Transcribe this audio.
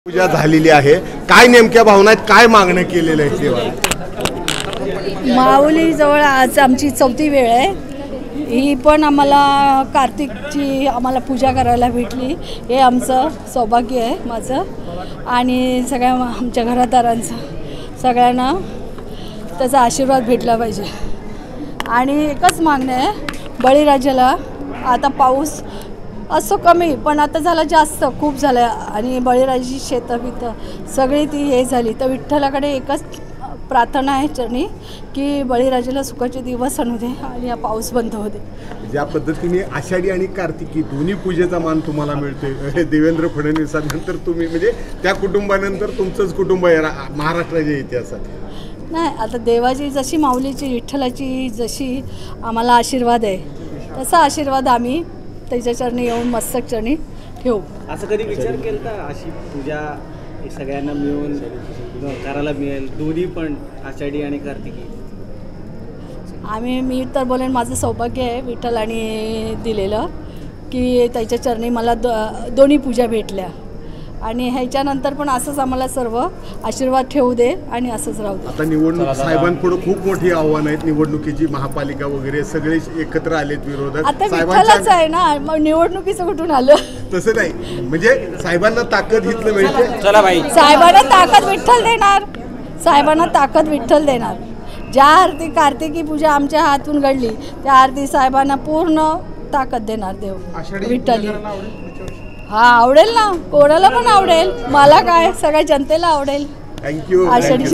पूजा झालेली आहे, काय नेमक्या भावना आहेत, काय मागणं केलेलं आहे देवाला? माऊली जवळ आज आमची 4थी वेळ आहे। ही पण आम्हाला कार्तिकची आम्हाला पूजा करायला भेटली, हे आमचं सौभाग्य आहे माझं आणि सगळ्या आमच्या घरादारांचं, सगळ्यांना त्याचा आशीर्वाद भेटला पाहिजे। आणि एकच मागणं आहे, बळीराजाला आता पाऊस असं कमी पण आता झाला जास्त, खूप झालं आणि बळीराजाची शेतं बितं सगळी ती हे झाली, तर विठ्ठलाकडे एकच प्रार्थना आहे चरणी की बळीराजाला सुखाचे दिवस आणू दे आणि हा पाऊस बंद होऊ दे। ज्या पद्धतीने आषाढी आणि कार्तिकी दोन्ही पूजेचा मान तुम्हाला मिळतोय, देवेंद्र फडणवीसांनंतर तुम्ही म्हणजे त्या कुटुंबानंतर तुमचंच कुटुंब आहे महाराष्ट्राच्या इतिहासात। नाही, आता देवाची जशी माऊलीची विठ्ठलाची जशी आम्हाला आशीर्वाद आहे तसा आशीर्वाद आम्ही त्याच्या चरणी येऊन मस्तक चरणी ठेवू। असं कधी विचार केला अशी पूजा सगळ्यांना मिळून करायला मिळेल, दोन्ही पण आषाढी आणि कार्तिकी? मी तर बोलेन माझं सौभाग्य आहे विठ्ठलाने दिलेलं की त्याच्या चरणी मला दोन्ही पूजा भेटल्या आणि ह्याच्यानंतर पण असंच आम्हाला सर्व आशीर्वाद ठेवू दे आणि असंच राहू दे। आता निवडणूक साहेबांपुढे खूप मोठी आव्हान आहेत, निवडणुकीची, महापालिका वगैरे सगळे एकत्र आलेत विरोधात। आता विठ्ठलाच आहे ना, मग निवडणुकीचं कुठून आलं? तसं नाही, म्हणजे साहेबांना ताकद हितलं मिळते। चला बाई, साहेबांना ताकद विठ्ठल देणार, साहेबांना ताकद विठ्ठल देणार। ज्या आरती कार्तिकी पूजा आमच्या हातून घडली त्या आरती साहेबांना पूर्ण ताकद देणार देव विठ्ठल। हा, आवडेल ना, कोणाला पण आवडेल, मला काय, सगळ्या जनतेला आवडेल। थँक्यू। आषाढी